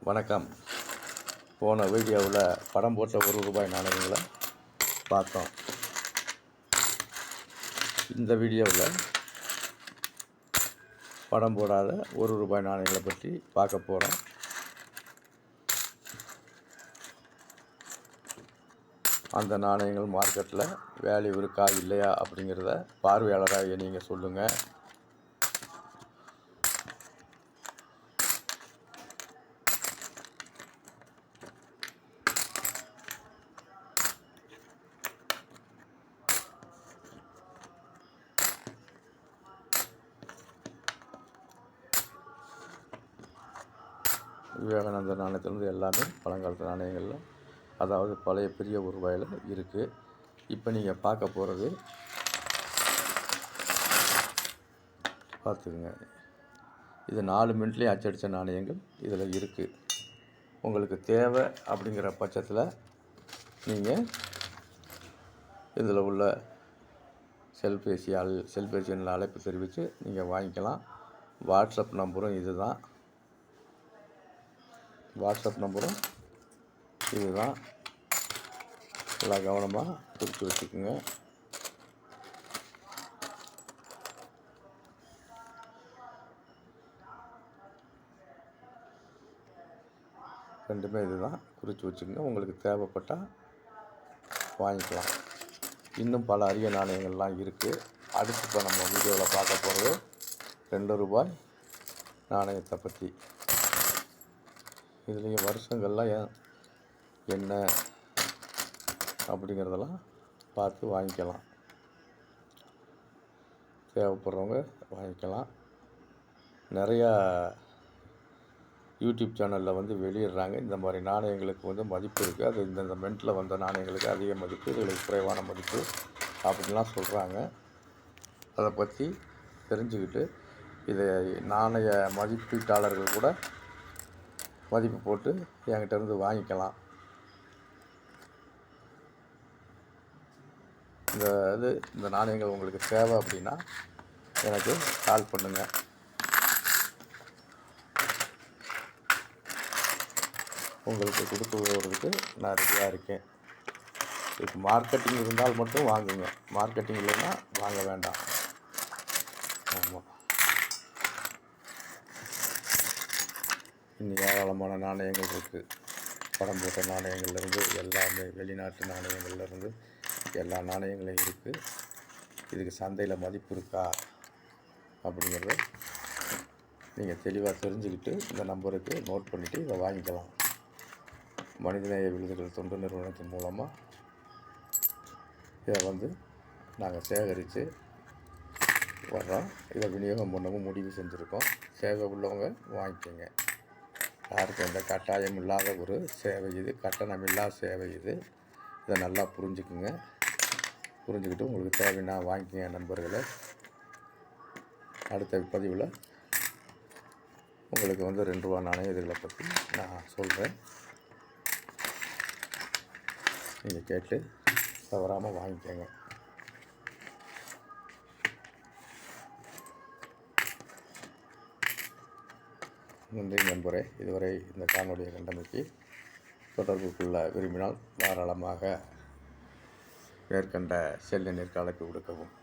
வணக்கம். போன வீடியோவில் படம் போட்ட ₹1 நாணயங்களை பார்த்தோம். இந்த வீடியோவில் படம் போடாத ₹1 நாணயங்களை பற்றி பார்க்க போகிறோம். அந்த நாணயங்கள் மார்க்கெட்டில் வேல்யூ இருக்கா இல்லையா அப்படிங்கிறத பார்வையாளராக நீங்கள் சொல்லுங்கள். விவேகானந்தர் நாணயத்திலேருந்து எல்லாமே பழங்காலத்து நாணயங்களில், அதாவது பழைய பெரிய ₹1 இருக்குது. இப்போ நீங்கள் பார்க்க போகிறது பார்த்துக்குங்க. இது 4 மினிட்லேயும் அச்சடித்த நாணயங்கள் இதில் இருக்குது. உங்களுக்கு தேவை அப்படிங்கிற பட்சத்தில் நீங்கள் இதில் உள்ள செல்பேசி எண்ணில் அழைப்பு தெரிவித்து நீங்கள் வாங்கிக்கலாம். வாட்ஸ்அப் நம்பரும் இதுதான். நல்லா கவனமாக குறித்து வச்சுக்கோங்க. ரெண்டுமே இதுதான், குறித்து வச்சுக்கோங்க. உங்களுக்கு தேவைப்பட்டால் வாங்கிக்கலாம். இன்னும் பல அரிய நாணயங்கள்லாம் இருக்குது. அடுத்து இப்போ நம்ம வீடியோவில் பார்க்க போகிறது ₹2 நாணயத்தை பற்றி. இதுலேயும் வருஷங்கள்லாம் என்ன அப்படிங்கிறதெல்லாம் பார்த்து வாங்கிக்கலாம். தேவைப்படுறவங்க வாங்கிக்கலாம். நிறையா யூடியூப் சேனலில் வெளியிடுறாங்க. இந்த மாதிரி நாணயங்களுக்கு மதிப்பு இருக்குது, அது இந்தந்த மினிட்டில் வந்த நாணயங்களுக்கு அதிக மதிப்பு, இதுகளுக்கு குறைவான மதிப்பு அப்படின்லாம் சொல்கிறாங்க. அதை பற்றி தெரிஞ்சுக்கிட்டு இதை நாணய மதிப்பீட்டாளர்கள் கூட மதிப்பு போட்டு என்கிட்ட இருந்து வாங்கிக்கலாம். இந்த நாணயங்கள் உங்களுக்கு தேவை அப்படின்னா எனக்கு கால் பண்ணுங்கள். உங்களுக்கு கொடுத்து விடுறதுக்கு நான் ரெடியாக இருக்கேன். இதுக்கு மார்க்கெட்டிங் இருந்தால் மட்டும் வாங்குங்க, மார்க்கெட்டிங் இல்லைன்னா வாங்க வேண்டாம். ஆமாம், இன்னும் ஏராளமான நாணயங்கள் இருக்குது. படம் போட்ட நாணயங்கள்லேருந்து எல்லாமே, வெளிநாட்டு நாணயங்கள்லேருந்து எல்லா நாணயங்களும் இருக்குது. இதுக்கு சந்தையில் மதிப்பு இருக்கா அப்படிங்கிறத நீங்கள் தெளிவாக தெரிஞ்சுக்கிட்டு இந்த நம்பருக்கு நோட் பண்ணிவிட்டு இதை வாங்கிக்கலாம். மனிதநேய விருதுகள் தொண்டு நிறுவனத்தின் மூலமாக இதை நாங்கள் சேகரித்து வர்றோம். இதை விநியோகம் பண்ணவும் முடிவு செஞ்சுருக்கோம். சேவை உள்ளவங்க வாங்கிக்கோங்க. யாருக்கும் எந்த கட்டாயம் இல்லாத ஒரு சேவை இது, கட்டணமில்லா சேவை இது. இதை நல்லா புரிஞ்சுக்குங்க. புரிஞ்சுக்கிட்டு உங்களுக்கு தேவைன்னா வாங்கிக்கங்க நண்பர்களே. அடுத்த பதிவில் உங்களுக்கு ₹2 நாணயம் இதுகளை பற்றி நான் சொல்கிறேன். நீங்கள் கேட்டு தவறாமல் வாங்கிக்கோங்க. நன்றி நண்பரே. இதுவரை இந்த காணொலியை கண்டமைக்கு தொடர்பு கொள்ள விரும்பினால் தாராளமாக மேற்கண்ட செல் எண்ணிற்கு அழைப்பு விடுக்கவும்.